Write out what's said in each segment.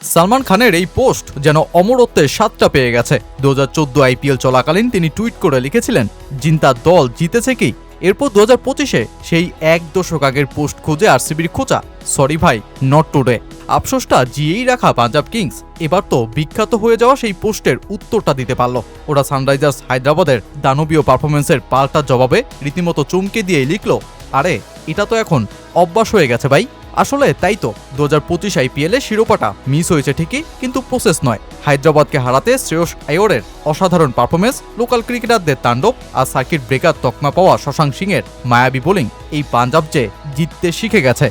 সালমান খানের এই পোস্ট যেন অমরত্বের স্বাদটা পেয়ে গেছে। 2014 আইপিএল চলাকালীন তিনি টুইট করে লিখেছিলেন, জিন্তা দল জিতেছে কি। এরপর 2025-এ সেই এক দশক আগের পোস্ট খুঁজে আরসিবির খোঁচা, সরি ভাই, নট টুডে। আফসোসটা জিয়েই রাখা পাঞ্জাব কিংস এবার তো বিখ্যাত হয়ে যাওয়া সেই পোস্টের উত্তরটা দিতে পারল। ওরা সানরাইজার্স হায়দ্রাবাদের দানবীয় পারফরমেন্সের পাল্টা জবাবে রীতিমতো চমকে দিয়েই লিখল, আরে এটা তো এখন অভ্যাস হয়ে গেছে ভাই। আসলে তাই তো, 2025 আইপিএলে শিরোপাটা মিস হয়েছে ঠিকই, কিন্তু প্রসেস নয়। হায়দ্রাবাদকে হারাতে শ্রেয়স আইয়রের অসাধারণ পারফরমেন্স, লোকাল ক্রিকেটারদের তাণ্ডব আর সার্কিট ব্রেকার তকমা পাওয়া শশাঙ্ক সিংয়ের মায়াবী বোলিং, এই পাঞ্জাব যে জিততে শিখে গেছে।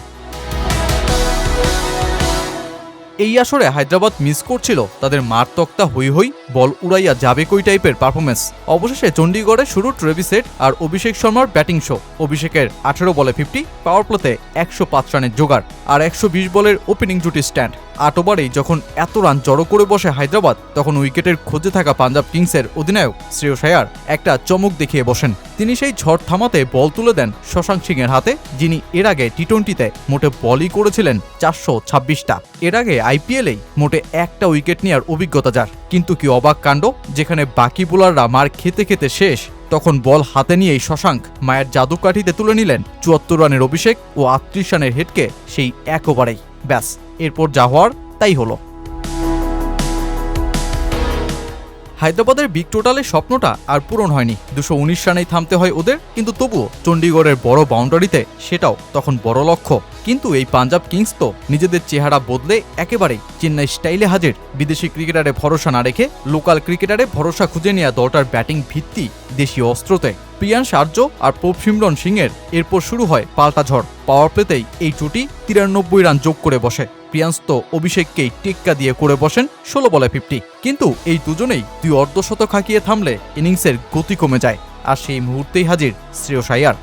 এই আসরে হায়দ্রাবাদ মিস করছিল তাদের মারতক্তা হই হই, বল উড়াইয়া যাবে কই টাইপের পারফরমেন্স। অবশেষে চণ্ডীগড়ে শুরু ট্রেভিস হেড আর অভিষেক শর্মার ব্যাটিং শো। অভিষেকের 18 বলে 50, পাওয়ার প্লেতে 105 রানের জোগাড় আর 120 বলের ওপেনিং জুটি স্ট্যান্ড। 8 ওভারেই যখন এত রান জড়ো করে বসে হায়দ্রাবাদ, তখন উইকেটের খোঁজে থাকা পাঞ্জাব কিংসের অধিনায়ক শ্রেয়স আইয়ার একটা চমক দেখিয়ে বসেন। তিনি সেই ঝড় থামাতে বল তুলে দেন শশাঙ্ক সিংয়ের হাতে, যিনি এর আগে টি-20-তে মোটে বলই করেছিলেন 426টা। এর আগে আইপিএলেই মোটে একটা উইকেট নেওয়ার অভিজ্ঞতা যার। কিন্তু কি অবাক কাণ্ড, যেখানে বাকি বোলাররা মার খেতে খেতে শেষ, তখন বল হাতে নিয়েই শশাঙ্ক মায়ের জাদুকাঠিতে তুলে নিলেন 74 রানের অভিষেক ও 38 রানের হেডকে সেই এক ওভারেই। ব্যাস, এরপর যা হওয়ার তাই হলো। হায়দ্রাবাদের বিগ টোটালের স্বপ্নটা আর পূরণ হয়নি। 219 রানেই থামতে হয় ওদের, কিন্তু তবুও চণ্ডীগড়ের বড় বাউন্ডারিতে সেটাও তখন বড় লক্ষ্য। কিন্তু এই পাঞ্জাব কিংস তো নিজেদের চেহারা বদলে একেবারেই চেন্নাই স্টাইলে হাজির। বিদেশি ক্রিকেটারে ভরসা না রেখে লোকাল ক্রিকেটারে ভরসা খুঁজে নেওয়া দলটার ব্যাটিং ভিত্তি দেশীয় অস্ত্রতে। প্রিয়াংশ আর্য আর প্রভসিমরন সিংয়ের এরপর শুরু হয় পাল্টা ঝড়। পাওয়ার প্লেতেই এই জুটি 93 রান যোগ করে বসে। প্রিয়াংশ তো অভিষেককেই টেক্কা দিয়ে করে বসেন 16 বলে 50। কিন্তু এই দুজনেই দুই অর্ধশতক হাঁকিয়ে থামলে ইনিংসের গতি কমে যায়, আর সেই মুহূর্তেই হাজির শ্রেয়স আইয়ার।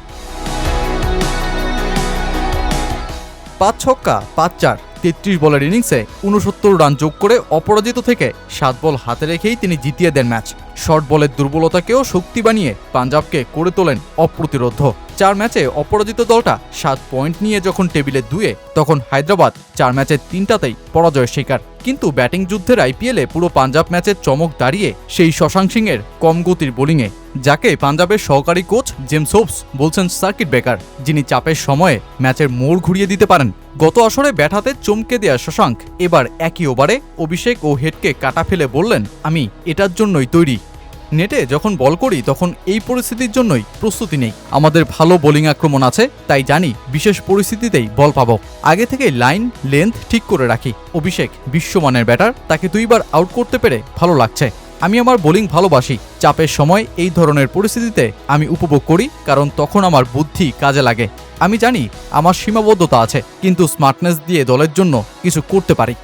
5 ছক্কা 5 চার 33 বলের ইনিংসে 69 রান যোগ করে অপরাজিত থেকে 7 বল হাতে রেখেই তিনি জিতিয়ে দেন ম্যাচ। শর্ট বলের দুর্বলতাকেও শক্তি বানিয়ে পাঞ্জাবকে করে তোলেন অপ্রতিরোধ্য। 4 ম্যাচে অপরাজিত দলটা 7 পয়েন্ট নিয়ে যখন টেবিলে 2-এ, তখন হায়দ্রাবাদ 4 ম্যাচের 3টাতেই পরাজয়ের শিকার। কিন্তু ব্যাটিং যুদ্ধের আইপিএলে পুরো পাঞ্জাব ম্যাচের চমক দাঁড়িয়ে সেই শশাঙ্ক সিংয়ের কম গতির বোলিংয়ে, যাকে পাঞ্জাবের সহকারী কোচ জেমস হোপস বলছেন সার্কিট ব্রেকার, যিনি চাপের সময়ে ম্যাচের মোড় ঘুরিয়ে দিতে পারেন। গত আসরে ব্যাট হাতে চমকে দেয়া শশাঙ্ক এবার একই ওভারে অভিষেক ও হেডকে কাটা ফেলে বললেন, আমি এটার জন্যই তৈরি। নেটে যখন বল করি তখন এই পরিস্থিতির জন্যই প্রস্তুতি নেই। আমাদের ভালো বোলিং আক্রমণ আছে, তাই জানি বিশেষ পরিস্থিতিতেই বল পাবো। আগে থেকে লাইন লেন্থ ঠিক করে রাখি। অভিষেক বিশ্বমানের ব্যাটার, তাকে 2 বার আউট করতে পেরে ভালো লাগছে। আমি আমার বোলিং ভালোবাসি। চাপের সময় এই ধরনের পরিস্থিতিতে আমি উপভোগ করি, কারণ তখন আমার বুদ্ধি কাজে লাগে। আমি জানি আমার সীমাবদ্ধতা আছে, কিন্তু স্মার্টনেস দিয়ে দলের জন্য কিছু করতে পারি।